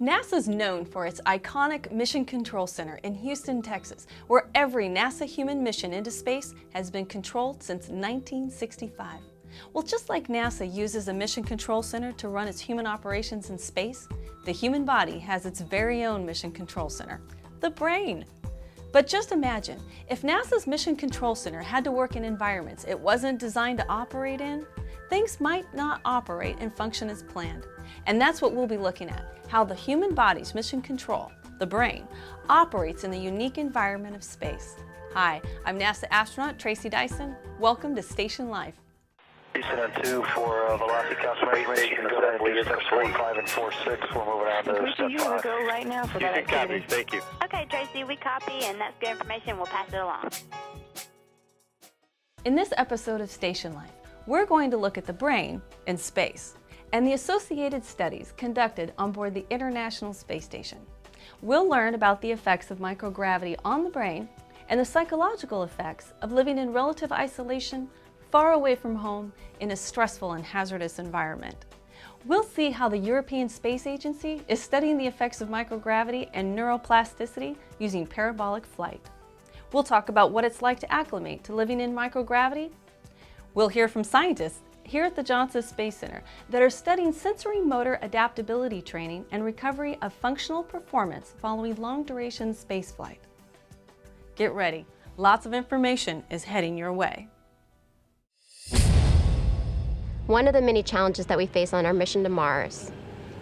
NASA's known for its iconic Mission Control Center in Houston, Texas, where every NASA human mission into space has been controlled since 1965. Well, just like NASA uses a Mission Control Center to run its human operations in space, the human body has its very own Mission Control Center, the brain. But just imagine, if NASA's Mission Control Center had to work in environments it wasn't designed to operate in, things might not operate and function as planned. And that's what we'll be looking at, how the human body's mission control, the brain, operates in the unique environment of space. Hi, I'm NASA astronaut Tracy Dyson. Welcome to StationLIFE. Houston 2 for velocity calculation, station assembly, steps 45 and 46. We're moving on to Tracy, step you 5. want to go right now for that activity? Thank you. Okay, Tracy, we copy, and that's good information. We'll pass it along. In this episode of StationLIFE, we're going to look at the brain in space and the associated studies conducted on board the International Space Station. We'll learn about the effects of microgravity on the brain and the psychological effects of living in relative isolation far away from home in a stressful and hazardous environment. We'll see how the European Space Agency is studying the effects of microgravity and neuroplasticity using parabolic flight. We'll talk about what it's like to acclimate to living in microgravity. We'll hear from scientists here at the Johnson Space Center that are studying sensory motor adaptability training and recovery of functional performance following long-duration spaceflight. Get ready, lots of information is heading your way. One of the many challenges that we face on our mission to Mars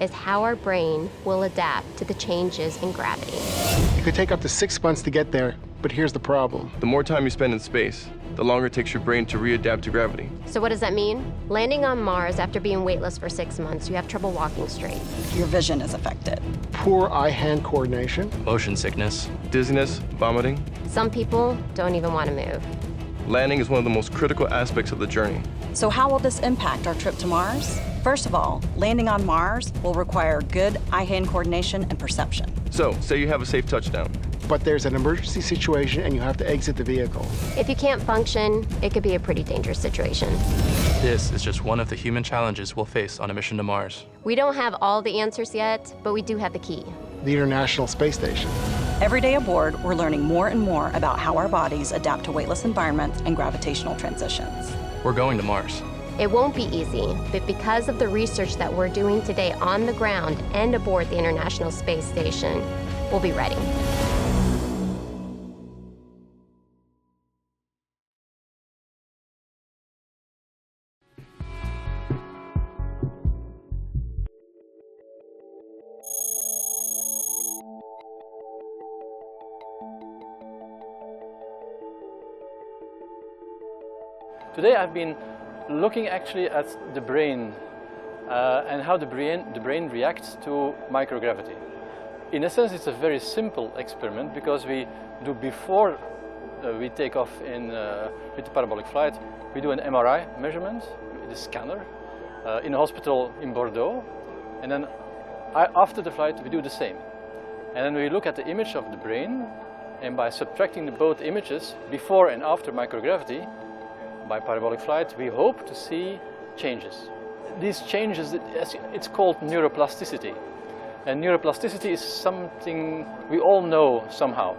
is how our brain will adapt to the changes in gravity. It could take up to 6 months to get there, but here's the problem. The more time you spend in space, the longer it takes your brain to readapt to gravity. So what does that mean? Landing on Mars after being weightless for 6 months, you have trouble walking straight. Your vision is affected. Poor eye-hand coordination. Motion sickness. Dizziness, vomiting. Some people don't even want to move. Landing is one of the most critical aspects of the journey. So how will this impact our trip to Mars? First of all, landing on Mars will require good eye-hand coordination and perception. So, say you have a safe touchdown. But there's an emergency situation and you have to exit the vehicle. If you can't function, it could be a pretty dangerous situation. This is just one of the human challenges we'll face on a mission to Mars. We don't have all the answers yet, but we do have the key. The International Space Station. Every day aboard, we're learning more and more about how our bodies adapt to weightless environments and gravitational transitions. We're going to Mars. It won't be easy, but because of the research that we're doing today on the ground and aboard the International Space Station, we'll be ready. Today I've been looking actually at the brain and how the brain reacts to microgravity. In a sense, it's a very simple experiment because we do before we take off with the parabolic flight, we do an MRI measurement with a scanner in a hospital in Bordeaux, and then after the flight we do the same. And then we look at the image of the brain, and by subtracting both images before and after microgravity, by parabolic flight, we hope to see changes. These changes, it's called neuroplasticity. And neuroplasticity is something we all know somehow.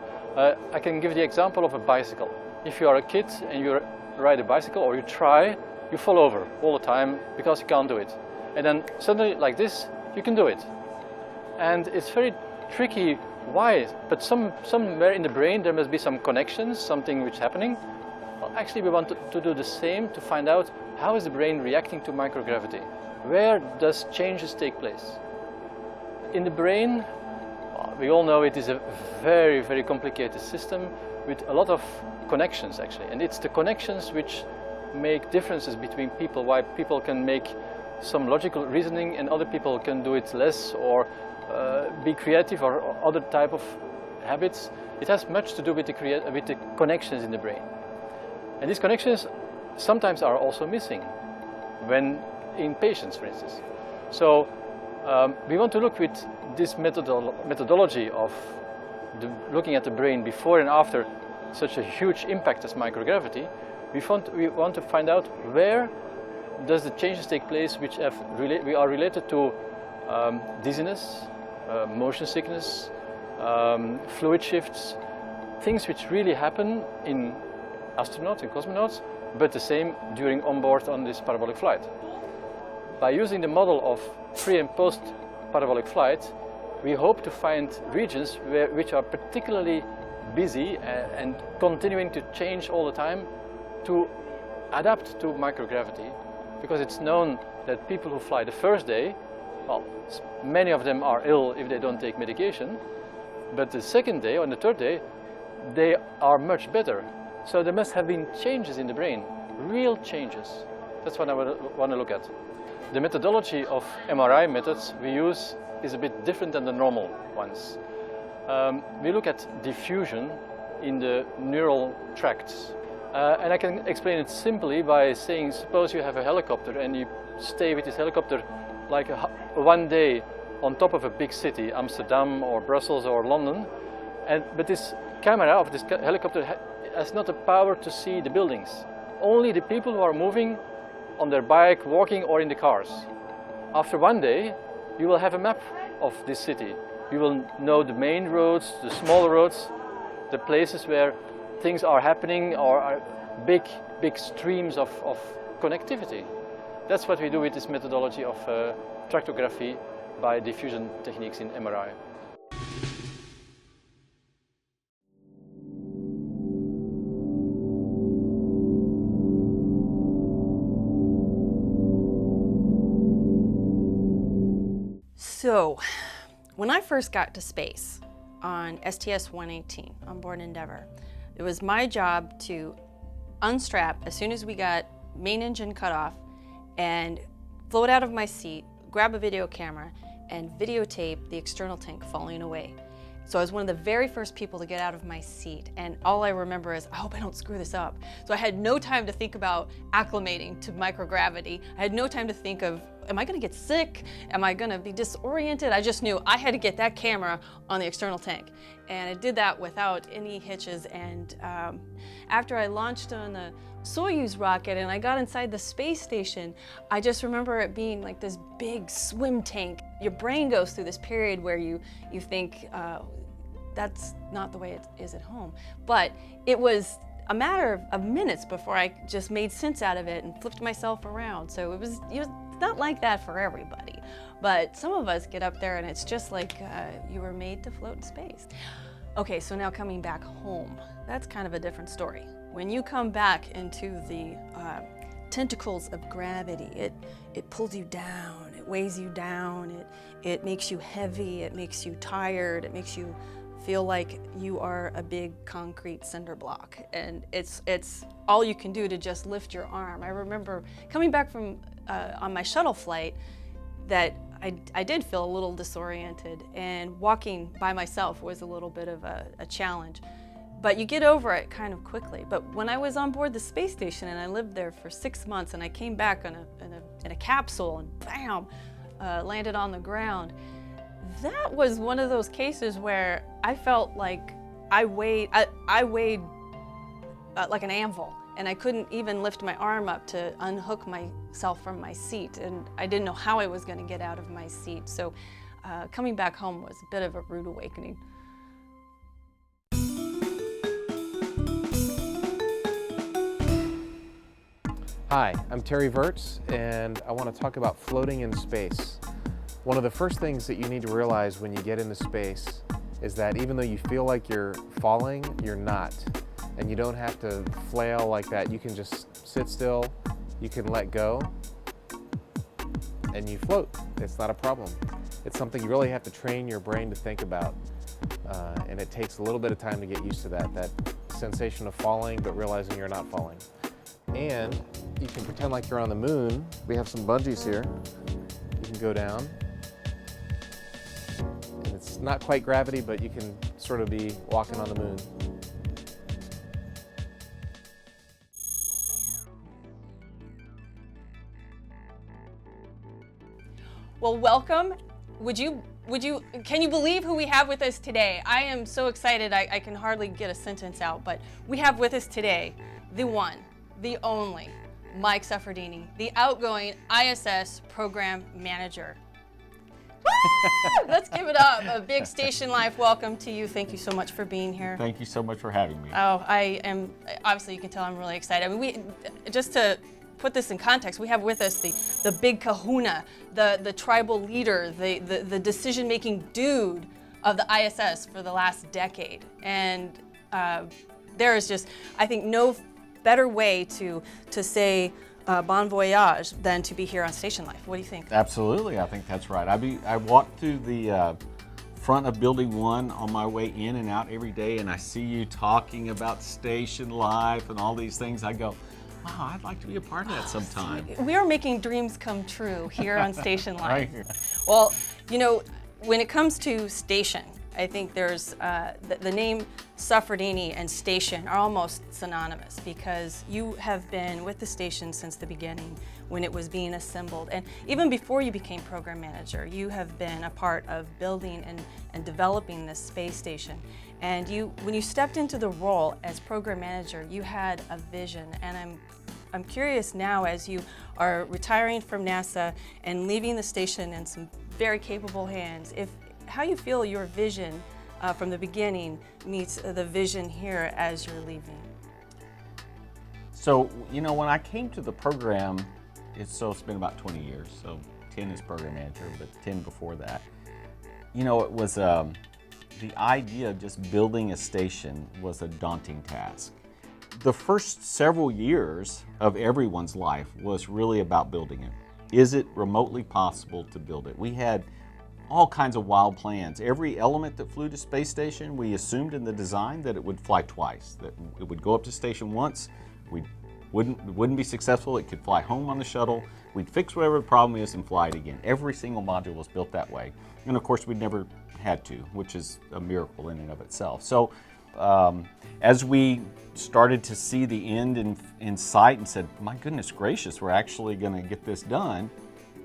I can give the example of a bicycle. If you are a kid and you ride a bicycle or you try, you fall over all the time because you can't do it. And then suddenly, like this, you can do it. And it's very tricky. Why? But somewhere in the brain there must be some connections, something which is happening. Well, actually, we want to do the same to find out how is the brain reacting to microgravity. Where does changes take place? In the brain, we all know it is a very, very complicated system with a lot of connections actually. And it's the connections which make differences between people, why people can make some logical reasoning and other people can do it less, or be creative or other type of habits. It has much to do with the connections in the brain. And these connections sometimes are also missing when in patients, for instance. So we want to look with this methodology of looking at the brain before and after such a huge impact as microgravity. We want to find out where does the changes take place which are related to dizziness, motion sickness, fluid shifts, things which really happen in astronauts and cosmonauts, but the same during onboard on this parabolic flight. By using the model of pre and post parabolic flight, we hope to find regions which are particularly busy and continuing to change all the time to adapt to microgravity, because it's known that people who fly the first day, well, many of them are ill if they don't take medication, but the second day or the third day, they are much better. So there must have been changes in the brain, real changes. That's what I want to look at. The methodology of MRI methods we use is a bit different than the normal ones. We look at diffusion in the neural tracts. And I can explain it simply by saying, suppose you have a helicopter and you stay with this helicopter like one day on top of a big city, Amsterdam or Brussels or London, but this camera of this helicopter has not the power to see the buildings. Only the people who are moving on their bike, walking or in the cars. After one day, you will have a map of this city. You will know the main roads, the small roads, the places where things are happening or are big streams of connectivity. That's what we do with this methodology of tractography by diffusion techniques in MRI. So, when I first got to space on STS-118 on board Endeavour, it was my job to unstrap as soon as we got main engine cut off and float out of my seat, grab a video camera, and videotape the external tank falling away. So I was one of the very first people to get out of my seat, and all I remember is, I hope I don't screw this up. So I had no time to think about acclimating to microgravity. I had no time to think of, am I gonna get sick? Am I gonna be disoriented? I just knew I had to get that camera on the external tank. And I did that without any hitches, and after I launched on the Soyuz rocket and I got inside the space station, I just remember it being like this big swim tank. Your brain goes through this period where you think, that's not the way it is at home. But it was a matter of minutes before I just made sense out of it and flipped myself around. So it was not like that for everybody. But some of us get up there and it's just like you were made to float in space. Okay, so now coming back home, that's kind of a different story. When you come back into the tentacles of gravity, it pulls you down, it weighs you down, it makes you heavy, it makes you tired, it makes you feel like you are a big concrete cinder block, and it's all you can do to just lift your arm. I remember coming back from on my shuttle flight that I did feel a little disoriented, and walking by myself was a little bit of a challenge. But you get over it kind of quickly. But when I was on board the space station and I lived there for 6 months and I came back in a capsule and bam, landed on the ground, that was one of those cases where I felt like I weighed like an anvil, and I couldn't even lift my arm up to unhook myself from my seat, and I didn't know how I was going to get out of my seat. So coming back home was a bit of a rude awakening. Hi, I'm Terry Virts, and I want to talk about floating in space. One of the first things that you need to realize when you get into space is that even though you feel like you're falling, you're not. And you don't have to flail like that. You can just sit still, you can let go, and you float. It's not a problem. It's something you really have to train your brain to think about. And it takes a little bit of time to get used to that sensation of falling, but realizing you're not falling. And you can pretend like you're on the moon. We have some bungees here. You can go down. And it's not quite gravity, but you can sort of be walking on the moon. Well, welcome. Can you believe who we have with us today? I am so excited I can hardly get a sentence out, but we have with us today the one, the only, Mike Suffredini, the outgoing ISS Program Manager. Let's give it up. A big StationLIFE welcome to you. Thank you so much for being here. Thank you so much for having me. Oh, I am, obviously you can tell I'm really excited. I mean, just to put this in context, we have with us the big kahuna, the tribal leader, the decision-making dude of the ISS for the last decade. And there is just, I think, no better way to say bon voyage than to be here on StationLIFE. What do you think? Absolutely, I think that's right. I walk through the front of Building 1 on my way in and out every day, and I see you talking about StationLIFE and all these things. I go, wow, I'd like to be a part of that sometime. We are making dreams come true here on StationLIFE. Right here. Well, you know, when it comes to station, I think there's the name Suffredini and station are almost synonymous because you have been with the station since the beginning when it was being assembled. And even before you became program manager, you have been a part of building and developing this space station. And when you stepped into the role as program manager, you had a vision. And I'm curious now, as you are retiring from NASA and leaving the station in some very capable hands, how you feel your vision from the beginning meets the vision here as you're leaving. So, you know, when I came to the program, it's been about 20 years, so 10 as program manager, but 10 before that. You know, it was the idea of just building a station was a daunting task. The first several years of everyone's life was really about building it. Is it remotely possible to build it? We had all kinds of wild plans. Every element that flew to space station, we assumed in the design that it would fly twice, that it would go up to station once, it wouldn't be successful, it could fly home on the shuttle, we'd fix whatever the problem is and fly it again. Every single module was built that way. And of course, we'd never had to, which is a miracle in and of itself. So as we started to see the end in sight and said, my goodness gracious, we're actually gonna get this done,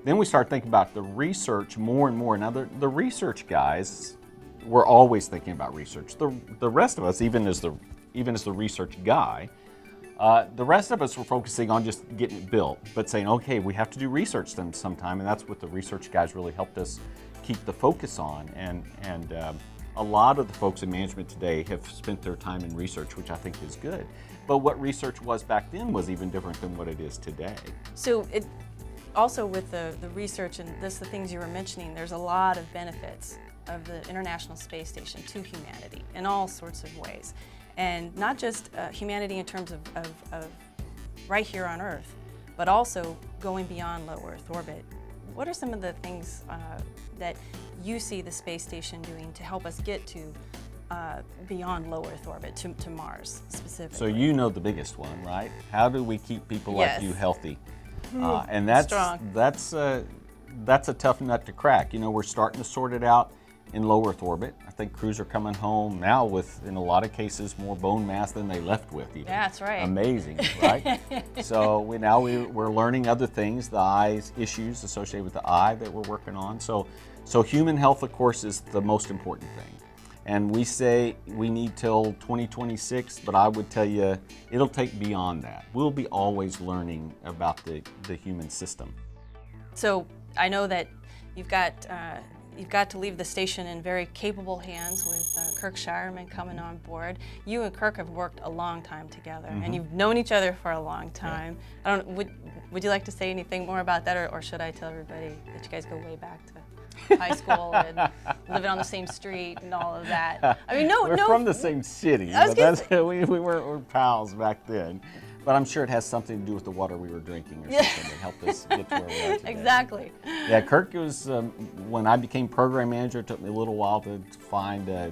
then we started thinking about the research more and more. Now, the research guys were always thinking about research. The rest of us, even as the research guy, the rest of us were focusing on just getting it built, but saying, okay, we have to do research then sometime, and that's what the research guys really helped us keep the focus on. And a lot of the folks in management today have spent their time in research, which I think is good. But what research was back then was even different than what it is today. So also with the research and the things you were mentioning, there's a lot of benefits of the International Space Station to humanity in all sorts of ways. And not just humanity in terms of right here on Earth, but also going beyond low Earth orbit. What are some of the things that you see the space station doing to help us get to beyond low Earth orbit, to Mars specifically? So you know the biggest one, right? How do we keep people like you healthy? And that's a tough nut to crack. You know, we're starting to sort it out in low Earth orbit. I think crews are coming home now with, in a lot of cases, more bone mass than they left with. Even. That's right. Amazing, right? So we're learning other things, the eyes issues associated with the eye that we're working on. So human health, of course, is the most important thing. And we say we need till 2026, but I would tell you it'll take beyond that. We'll be always learning about the human system. So I know that you've got to leave the station in very capable hands with Kirk Shireman coming on board. You and Kirk have worked a long time together, and you've known each other for a long time. Yeah. I don't. Would you like to say anything more about that, or should I tell everybody that you guys go way back to high school and living on the same street and all of that? I mean, we're from the same city, but we weren't pals back then. But I'm sure it has something to do with the water we were drinking or something that helped us get to where we are today. Exactly. Yeah, Kirk was, when I became program manager, it took me a little while to find a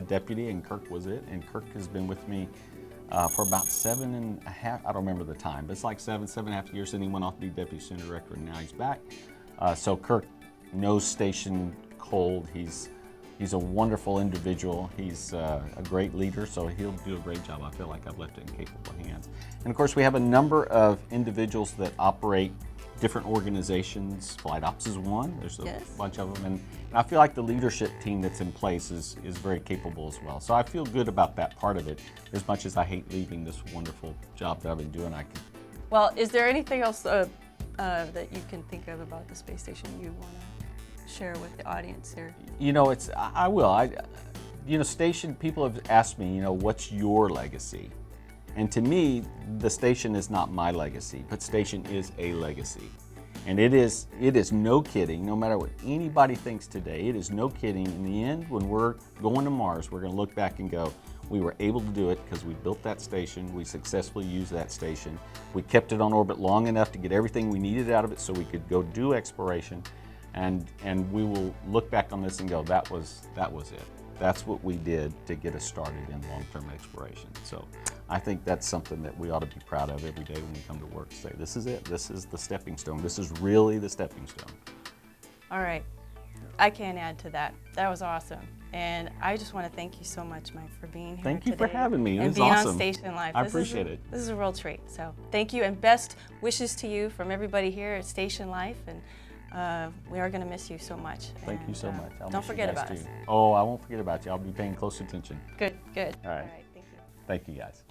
deputy, and Kirk was it. And Kirk has been with me for about 7.5, I don't remember the time, but it's like 7.5 years, and he went off to be deputy center director, and now he's back. So Kirk knows station cold. He's a wonderful individual. He's a great leader, so he'll do a great job. I feel like I've left it in capable hands. And of course, we have a number of individuals that operate different organizations. Flight Ops is one. There's a bunch of them. And I feel like the leadership team that's in place is very capable as well. So I feel good about that part of it, as much as I hate leaving this wonderful job that I've been doing. Well, is there anything else that you can think of about the space station you want to share with the audience here? You know, I will. You know, station, people have asked me, you know, what's your legacy? And to me, the station is not my legacy, but station is a legacy. And it is no kidding, no matter what anybody thinks today, it is no kidding. In the end, when we're going to Mars, we're going to look back and go, we were able to do it because we built that station, we successfully used that station, we kept it on orbit long enough to get everything we needed out of it so we could go do exploration, and we will look back on this and go, that was it. That's what we did to get us started in long-term exploration. So I think that's something that we ought to be proud of every day when we come to work, to say, this is it, this is the stepping stone, this is really the stepping stone. All right, I can't add to that. That was awesome. And I just want to thank you so much, Mike, for being here Thank you today for having me. It and was being awesome. on StationLIFE. I appreciate it. This is a real treat. So thank you, and best wishes to you from everybody here at StationLIFE. And we are going to miss you so much. Thank you so much. Don't forget about us. Oh, I won't forget about you. I'll be paying close attention. Good, good. All right. Thank you. Thank you, guys.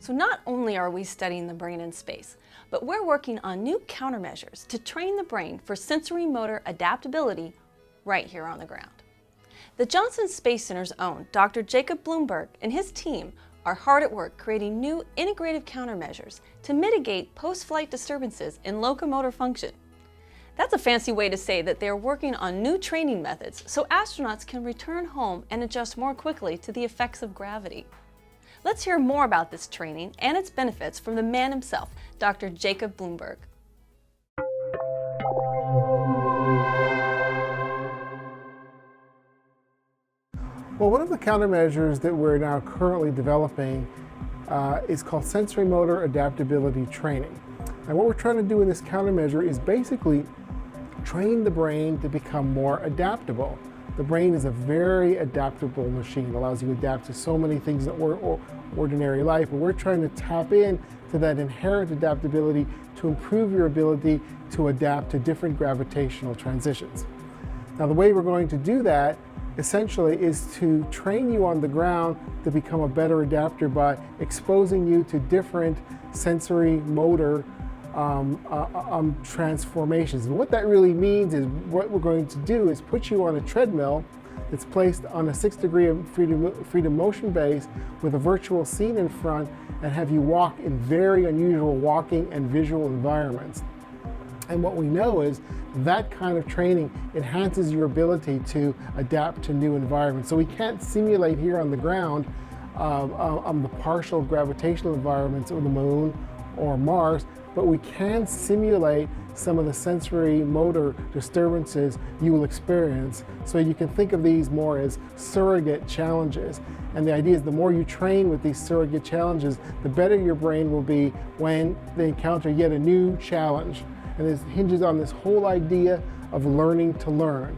So not only are we studying the brain in space, but we're working on new countermeasures to train the brain for sensory motor adaptability right here on the ground. The Johnson Space Center's own Dr. Jacob Bloomberg and his team are hard at work creating new integrative countermeasures to mitigate post-flight disturbances in locomotor function. That's a fancy way to say that they're working on new training methods so astronauts can return home and adjust more quickly to the effects of gravity. Let's hear more about this training and its benefits from the man himself, Dr. Jacob Bloomberg. Well, one of the countermeasures that we're now currently developing is called sensory motor adaptability training. And what we're trying to do in this countermeasure is basically train the brain to become more adaptable. The brain is a very adaptable machine. It allows you to adapt to so many things in ordinary life, and we're trying to tap in to that inherent adaptability to improve your ability to adapt to different gravitational transitions. Now, the way we're going to do that essentially is to train you on the ground to become a better adapter by exposing you to different sensory motor transformations. And what that really means is what we're going to do is put you on a treadmill that's placed on a 6 degree of freedom motion base with a virtual scene in front, and have you walk in very unusual walking and visual environments. And what we know is that kind of training enhances your ability to adapt to new environments. So we can't simulate here on the ground the partial gravitational environments of the moon or Mars, but we can simulate some of the sensory motor disturbances you will experience. So you can think of these more as surrogate challenges. And the idea is the more you train with these surrogate challenges, the better your brain will be when they encounter yet a new challenge. And this hinges on this whole idea of learning to learn.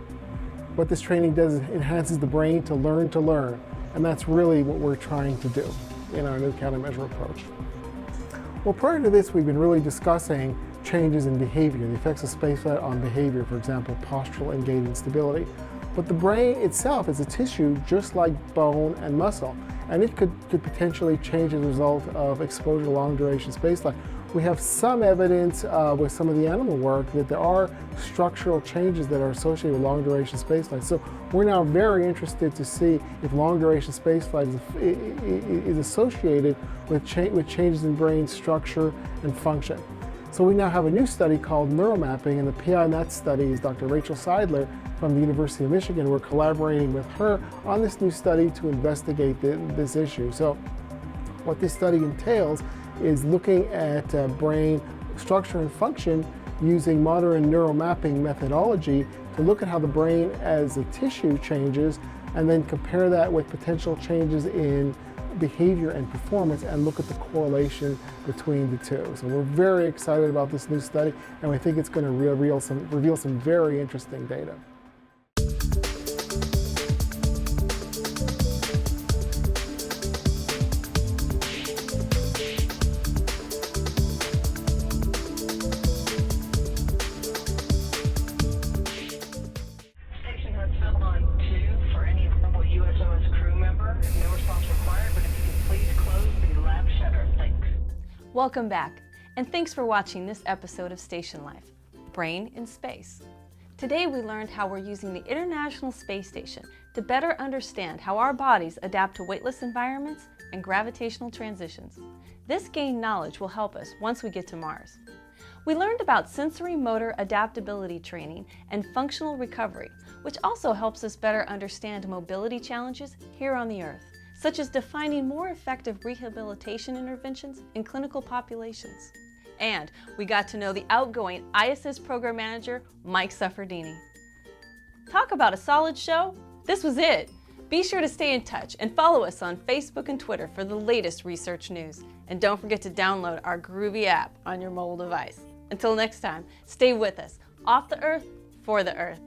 What this training does is it enhances the brain to learn. And that's really what we're trying to do in our new countermeasure approach. Well, prior to this, we've been really discussing changes in behavior, the effects of spaceflight on behavior, for example, postural and gait instability. But the brain itself is a tissue just like bone and muscle, and it could potentially change as a result of exposure to long-duration spaceflight. We have some evidence with some of the animal work that there are structural changes that are associated with long-duration spaceflight. So we're now very interested to see if long-duration spaceflight is associated with changes in brain structure and function. So we now have a new study called neuromapping, and the PI in that study is Dr. Rachel Seidler from the University of Michigan. We're collaborating with her on this new study to investigate this issue. So what this study entails is looking at brain structure and function using modern neuromapping methodology to look at how the brain as a tissue changes, and then compare that with potential changes in behavior and performance, and look at the correlation between the two. So we're very excited about this new study, and we think it's going to reveal some very interesting data. Welcome back, and thanks for watching this episode of Station Life, Brain in Space. Today we learned how we're using the International Space Station to better understand how our bodies adapt to weightless environments and gravitational transitions. This gained knowledge will help us once we get to Mars. We learned about sensory motor adaptability training and functional recovery, which also helps us better understand mobility challenges here on the Earth, such as defining more effective rehabilitation interventions in clinical populations. And we got to know the outgoing ISS program manager, Mike Suffredini. Talk about a solid show? This was it. Be sure to stay in touch and follow us on Facebook and Twitter for the latest research news. And don't forget to download our groovy app on your mobile device. Until next time, stay with us, off the Earth, for the Earth.